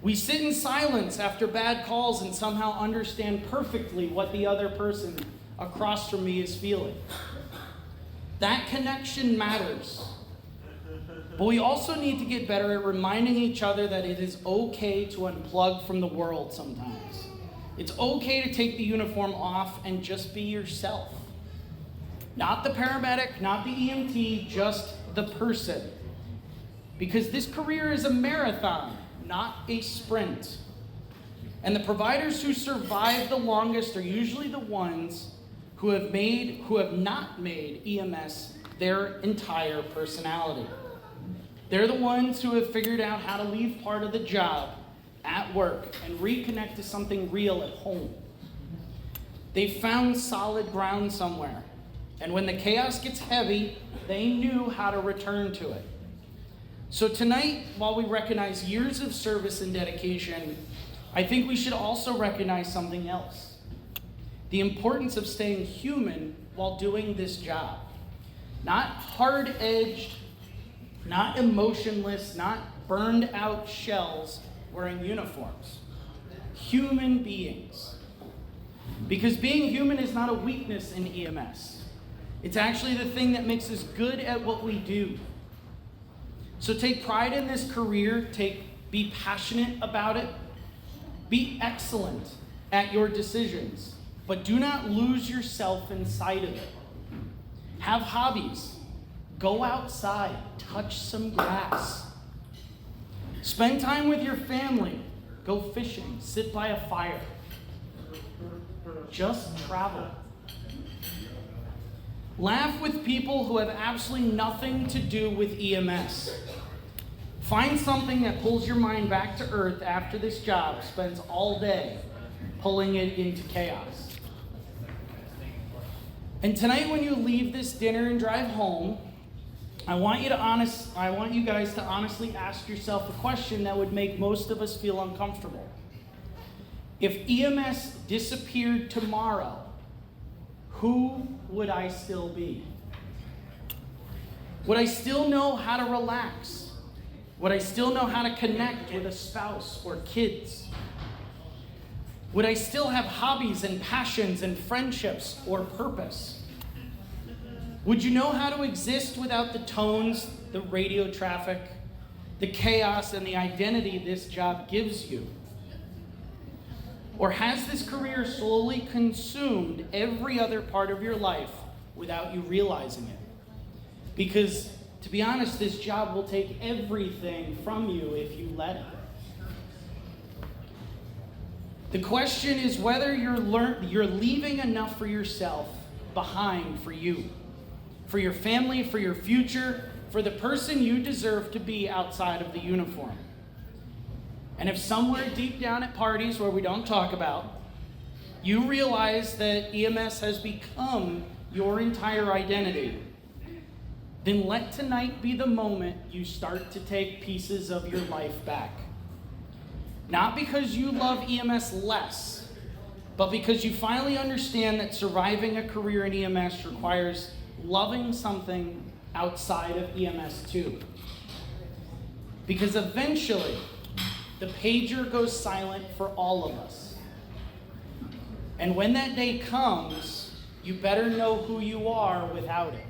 We sit in silence after bad calls and somehow understand perfectly what the other person across from me is feeling. That connection matters. But we also need to get better at reminding each other that it is okay to unplug from the world sometimes. It's okay to take the uniform off and just be yourself. Not the paramedic, not the EMT, just the person. Because this career is a marathon, not a sprint. And the providers who survive the longest are usually the ones who have not made EMS their entire personality. They're the ones who have figured out how to leave part of the job at work and reconnect to something real at home. They found solid ground somewhere. And when the chaos gets heavy, they knew how to return to it. So tonight, while we recognize years of service and dedication, I think we should also recognize something else. The importance of staying human while doing this job. Not hard-edged, not emotionless, not burned out shells wearing uniforms. Human beings. Because being human is not a weakness in EMS. It's actually the thing that makes us good at what we do. So take pride in this career, be passionate about it, be excellent at your decisions, but do not lose yourself inside of it. Have hobbies. Go outside, touch some grass. Spend time with your family. Go fishing, sit by a fire. Just travel. Laugh with people who have absolutely nothing to do with EMS. Find something that pulls your mind back to earth after this job spends all day pulling it into chaos. And tonight when you leave this dinner and drive home, I want you guys to honestly ask yourself a question that would make most of us feel uncomfortable. If EMS disappeared tomorrow, who would I still be? Would I still know how to relax? Would I still know how to connect with a spouse or kids? Would I still have hobbies and passions and friendships or purpose? Would you know how to exist without the tones, the radio traffic, the chaos, and the identity this job gives you? Or has this career slowly consumed every other part of your life without you realizing it? Because, to be honest, this job will take everything from you if you let it. The question is whether you're leaving enough for yourself behind for you, for your family, for your future, for the person you deserve to be outside of the uniform. And if somewhere deep down at parties where we don't talk about, you realize that EMS has become your entire identity, then let tonight be the moment you start to take pieces of your life back. Not because you love EMS less, but because you finally understand that surviving a career in EMS requires loving something outside of EMS too. Because eventually, the pager goes silent for all of us. And when that day comes, you better know who you are without it.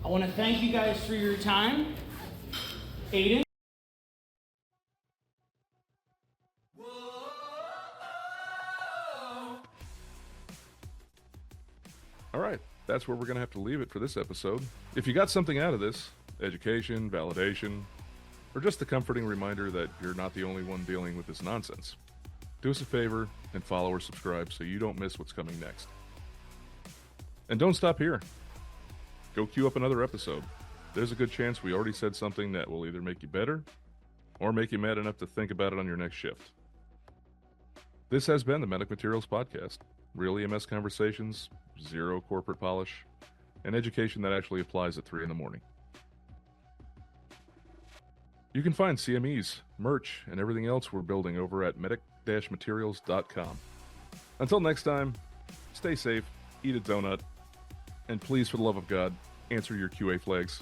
I want to thank you guys for your time. Aiden? All right, that's where we're going to have to leave it for this episode. If you got something out of this, education, validation, or just the comforting reminder that you're not the only one dealing with this nonsense, do us a favor and follow or subscribe so you don't miss what's coming next. And don't stop here. Go queue up another episode. There's a good chance we already said something that will either make you better or make you mad enough to think about it on your next shift. This has been the Medic Materials Podcast. Real EMS conversations, zero corporate polish, and education that actually applies at 3 in the morning. You can find CMEs, merch, and everything else we're building over at medic-materials.com. Until next time, stay safe, eat a donut, and please, for the love of God, answer your QA flags.